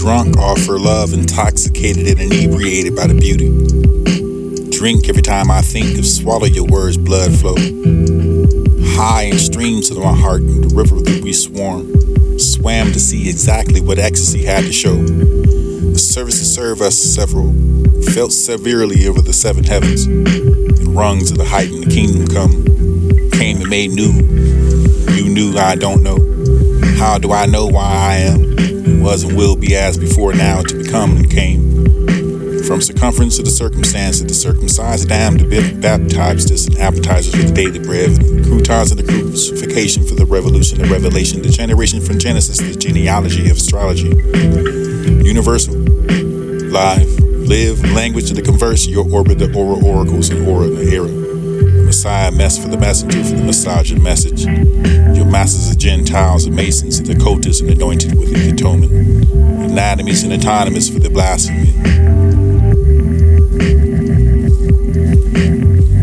Drunk off her love, intoxicated and inebriated by the beauty. Drink every time I think of swallow your words, blood flow. High and streams to my heart in the river that we swam to see exactly what ecstasy had to show. The services serve us several, felt severely over the seven heavens, and rungs of the height in the kingdom came and made new. You knew I don't know. How do I know why I am? Was and will be as before now to become and came. From circumference to the circumstance to the circumcised, damned to baptized us and appetizers for the daily bread, croutons and the crucifixion for the revolution, the revelation, the generation from Genesis, the genealogy of astrology. Universal, live, live, language to the converse, your orbit, the aura, oracles, and aura in the era. The Messiah mess for the messenger, for the message and message. Your masters of Gentiles and Masons and the cultists and anointed with the atonement. Anatomies and autonomous for the blasphemy.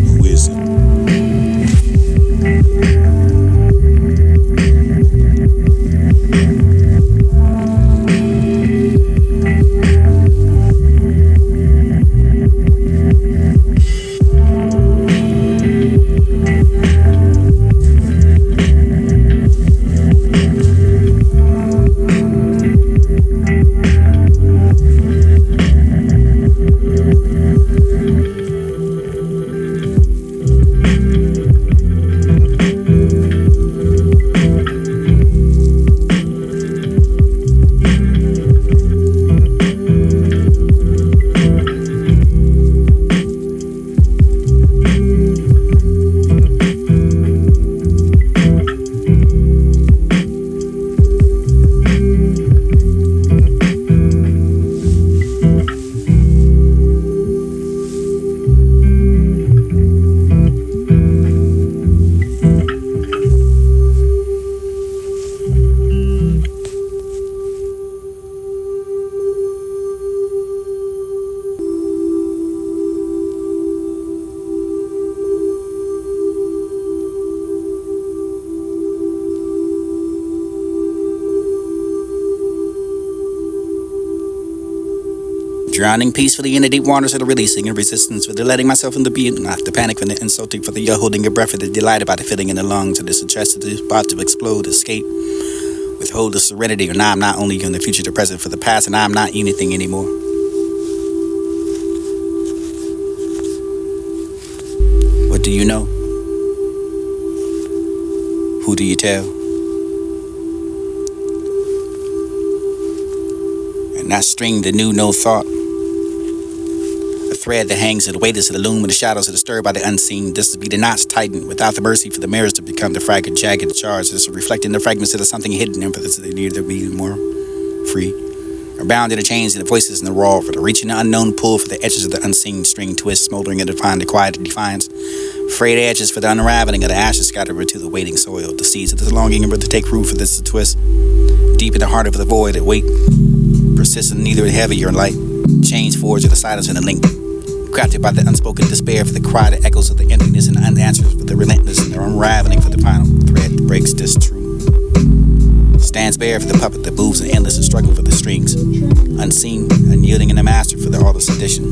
Who is it? Drowning peacefully in the deep waters of the releasing and resistance for the letting myself in the being, not the panic for the insulting for the holding your breath for the delight about the feeling in the lungs of this chest of the spot to explode, escape, withhold the serenity, or now I'm not only in the future, the present for the past, and I'm not anything anymore. What do you know? Who do you tell? And that string that knew no thought. The thread that hangs at the weight of the loom, and the shadows are disturbed by the unseen. This would be the knots tightened without the mercy for the mirrors to become the fragment, jagged charge. This reflecting the fragments of something hidden in for this they need to be more free. Or bound in the chains and the voices in the raw for the reaching the unknown pull for the edges of the unseen string twist, smoldering and defined the quiet defiance. Frayed edges for the unraveling of the ashes scattered to the waiting soil. The seeds of this longing to take root for this to twist. Deep in the heart of the void that wait. Persistent neither heavy or light. Change forged of the silence and the link. Crafted by the unspoken despair for the cry that echoes of the emptiness and the unanswers for the relentless and the unraveling for the final thread that breaks this truth. Stands bare for the puppet that moves and endless and struggle for the strings. Unseen, unyielding in the master for the all the sedition.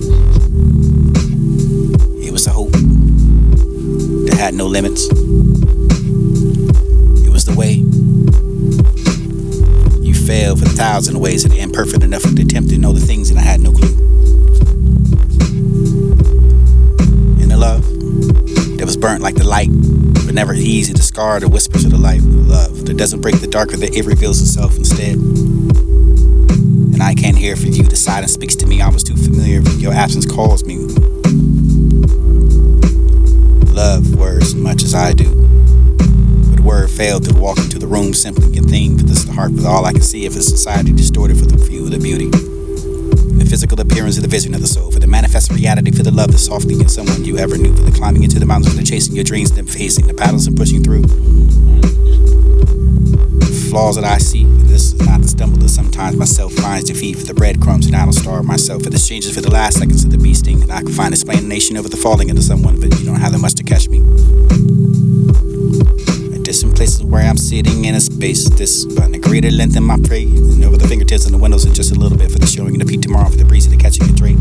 It was the hope that had no limits. It was the way. You failed for 1,000 ways and imperfect enough to attempt to know the things and I had no clue. And the love that was burnt like the light, but never easy to scar the whispers of the light. Love that doesn't break the darker, that it reveals itself instead. And I can't hear for you. The silence speaks to me. I was too familiar, but your absence calls me. Love words much as I do. But word failed to walk into the room simply a theme for this the heart, but all I can see of a society distorted for the view of the beauty. The physical appearance of the vision of the soul, for the manifest reality, for the love that softly in someone you ever knew, for the climbing into the mountains, for the chasing your dreams, then facing the battles and pushing through. The flaws that I see, this is not the stumble that sometimes myself finds defeat, for the breadcrumbs and I don't starve myself, for the changes for the last seconds of the bee sting, and I can find explanation over the falling into someone, but you don't have that much to catch me. At distant places where I'm sitting in a space, this but a greater length in my praise, and over the fingertips on the windows and just a little bit for the showing and the peak tomorrow for the breezy to catching a drink.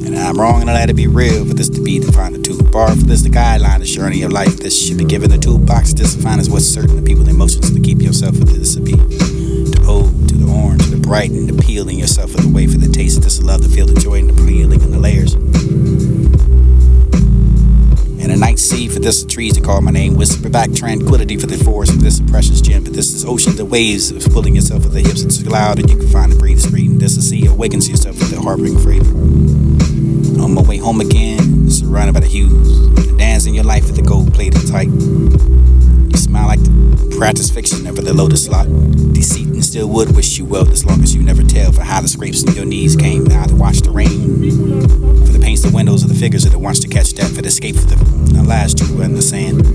And I'm wrong and I let it be real for this to be the final toolbar, for this the guideline, the journey of life. This should be given the toolbox to define as what's certain, the people, the emotions to keep yourself with this to be. The old, to the orange, to the bright, and the peeling yourself with the way for the taste. This love, to feel the joy and the peeling and the layers. And a night sea for this, the trees to call my name. Whisper back tranquility for the forest, for this a precious gem. But this is ocean, the waves of pulling yourself with the hips. It's loud and you can find the breathe stream. This is sea awakens yourself with the harboring freedom. On my way home again, surrounded by the hues. The dance in your life with the gold plated tight. You smile like the practice fiction, never the lotus slot. Deceit and still would wish you well, as long as you never tell for how the scrapes in your knees came. Now to watch the rain. For the paints, the windows, of the figures that wants to catch that. For the escape for the last true in the sand.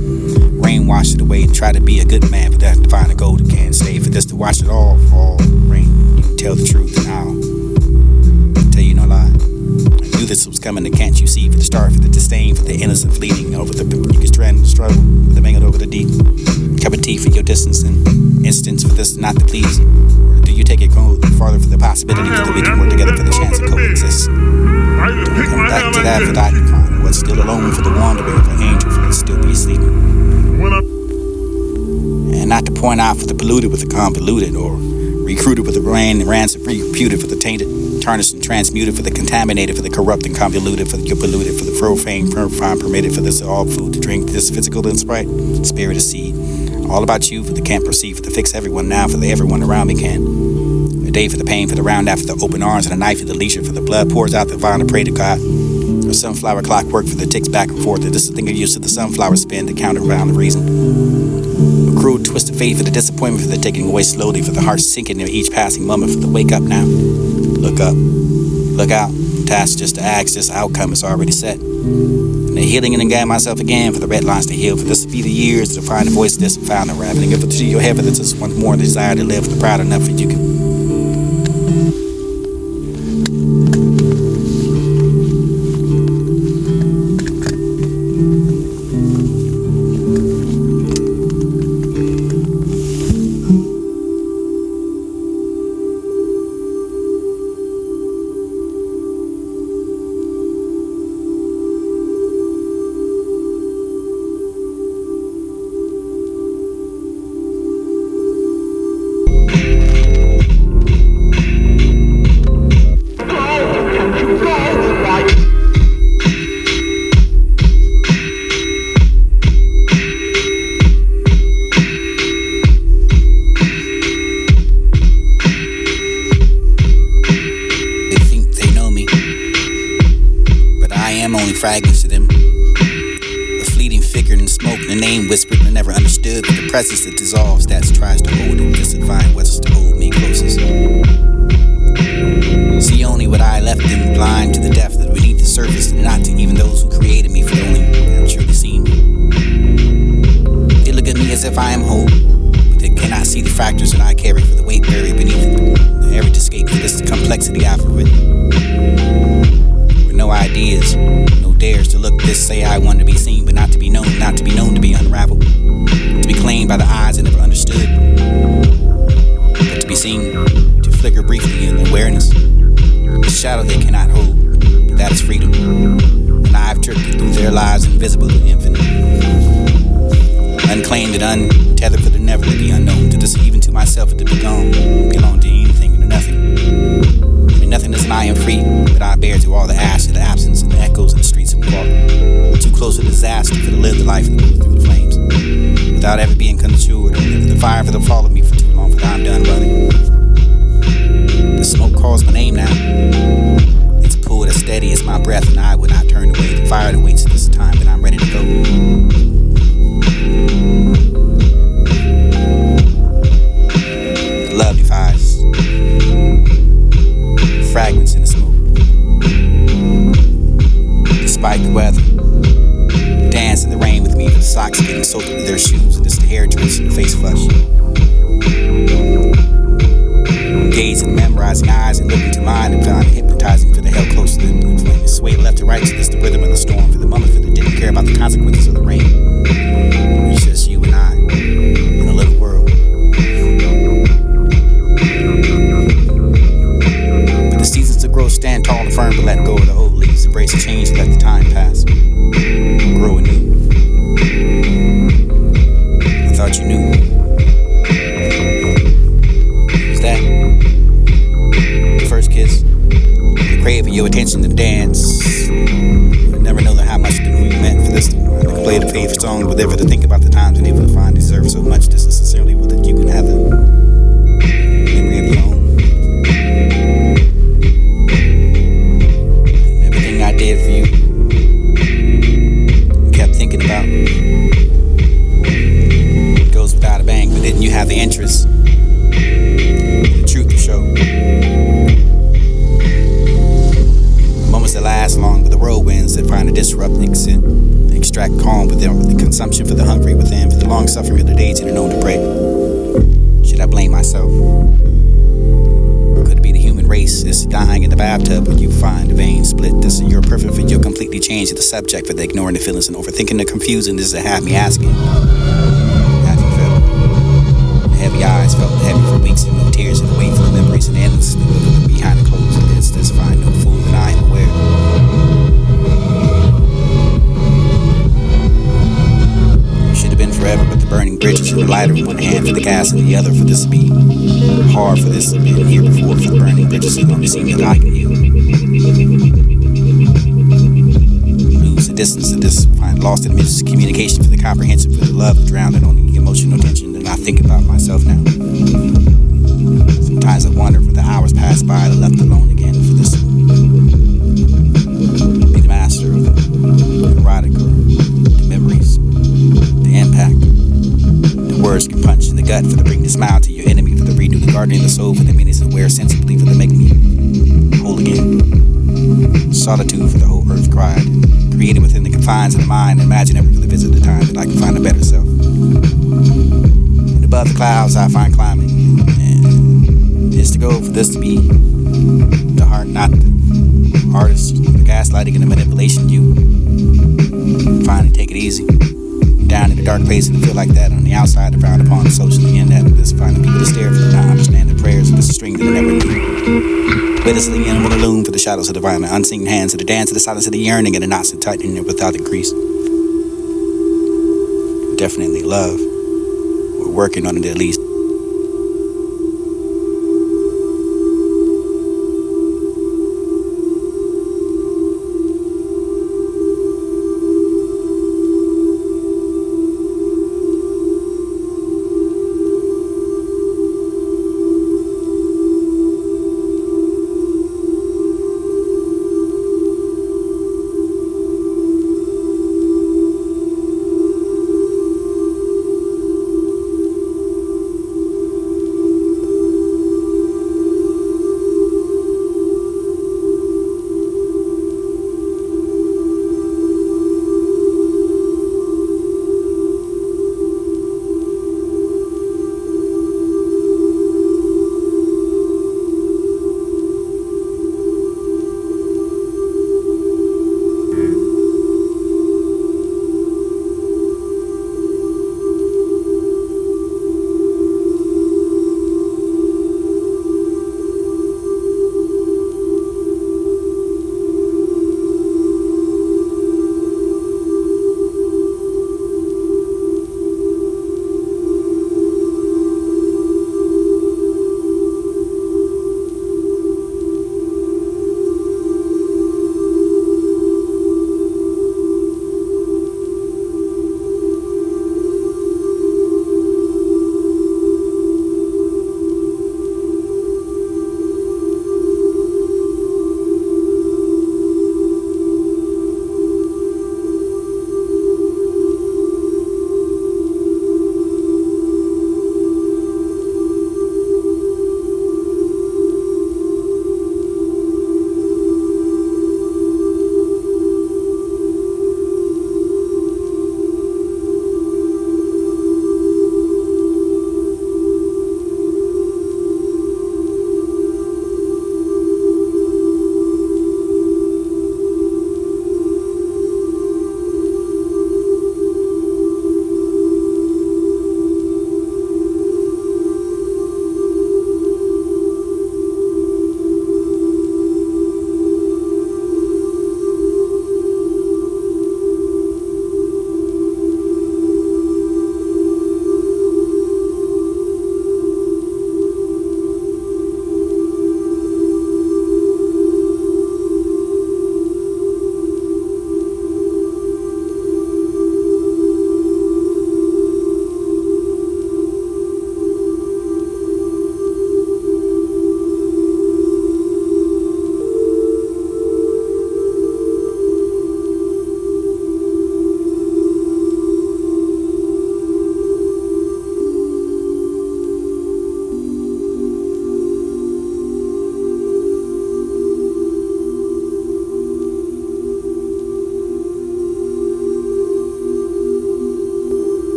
Rain washed it away, try to be a good man, but that to find a gold that can't stay. For this to watch it all fall, rain. You can tell the truth and I'll tell you no lie. I knew this was coming, and can't you see? For the star, for the disdain, for the innocent fleeting over the you can strand the struggle, for the mingled over the deep. Cup of tea for your distance and instance for this not to please. Or do you take it go farther for the possibility that we can work together for the chance of coexist? Don't come back to that for that you find what's still alone for the wanderer, for angel for it still be asleep. And not to point out for the polluted with the convoluted, or recruited with the rain and ransom reputed for the tainted, tarnished and transmuted for the contaminated, for the corrupt and convoluted, for the polluted, for the profane, permitted, for this all food to drink, this physical and sprite, spirit of seed. All about you for the can't proceed, for the fix everyone now, for the everyone around me can. The day for the pain, for the round after the open arms and a knife for the leisure, for the blood pours out the vine to pray to God. A sunflower clockwork for the ticks back and forth, that this is the thing of use to the sunflower spin to counter around the reason. A cruel twist of fate for the disappointment, for the taking away slowly, for the heart sinking in each passing moment, for the wake up now. Look up, look out, task just to act, just outcome is already set. And the healing and again myself again for the red lines to heal, for this to be the years to find the voice of this and found the rap. And give it to your head for this is once more the desire to live, for the proud enough that you can. Fragments of them, a fleeting figure in smoke, and a name whispered but never understood, but the presence that dissolves, that tries to hold it, just to find what's to hold me closest. See only what I left them, blind to the depth that beneath the surface, and not to even those who created me, for the only that truly seen me. They look at me as if I am whole, but they cannot see the fractures that I carry, for the weight buried beneath it, the every escape for this complexity I've written. No ideas, no dares to look this, say I want to be seen, but not to be known, not to be known to be unraveled, to be claimed by the eyes that never understood, but to be seen, to flicker briefly in awareness, the shadow they cannot hold, but that is freedom, and I've drifted through their lives invisible and infinite, unclaimed and untethered for the never to be unknown, to deceive even to myself and to be gone, belong to anything and to nothing. Nothingness and I am free, but I bear to all the ash of the absence and the echoes of the streets and walk. Too close to disaster for to live the life and move through the flames, without ever being conjured, or the fire for to follow me for too long, for I'm done running. The smoke calls my name now. It's pulled as steady as my breath, and I would not turn away. The fire that waits this time, but I'm ready to go. Love defies. Fragments in the smoke. Despite the weather, dance in the rain with me, the socks getting soaked with their shoes, and just the hair drenched and the face flush. Gazing, memorizing eyes, and looking to mine, and found hypnotizing for the hell close to them. The flame sway left to right, so this the rhythm of the storm, for the moment for the didn't care about the consequences of the rain. It's just you and I in a little world. your attention to the dance. You never know how much the movie meant for this. I can play the favorite song, but ever to think about the times when able to find deserve so much. This is sincerely with it. You can have the memory of your own. And everything I did for you, kept thinking about. It goes without a bang, but didn't you have the interest? The truth to show. Moments that last long, but the whirlwinds that find to disrupt and extract calm within, the consumption for the hungry within, for the long suffering of the days that are known to break. Should I blame myself? Or could it be the human race that's dying in the bathtub when you find the veins split? This is your perfect for you completely change the subject for the ignoring the feelings and overthinking the confusing. This is have me asking. Have you felt? The heavy eyes felt heavy for weeks and no tears and wait for the memories and endlessly looking behind the closed lids. This find no fool that I am aware. Forever, but the burning bridges and the lighter in one hand for the gas in the other for this to be hard for this to be here before for the burning bridges and only seem that I can heal. Lose the distance of this, find lost in the midst of communication for the comprehension for the love drowning on the emotional tension and I think about myself now. Sometimes I wonder for the hours pass by and left alone again for this be the master of the erotic or the memories. Impact. The words can punch in the gut for to bring the smile to your enemy, for the renew the gardening of the soul, for the minutes and wear sensibly, for to make me whole again. Solitude for the whole earth cried, created within the confines of the mind, imaginary for the visit of time that I can find a better self. And above the clouds I find climbing, and it's to go for this to be the heart, not the artist, the gaslighting and the manipulation. You finally take it easy. Down in the dark place and feel like that on the outside to frown upon socially and that this finding people to stare for the not understand the prayers of this string that I never need. Witnessing and will illume for the shadows of the violent unseen hands of the dance of the silence of the yearning and the knots and tightening it without increase. Definitely love. We're working on it at least.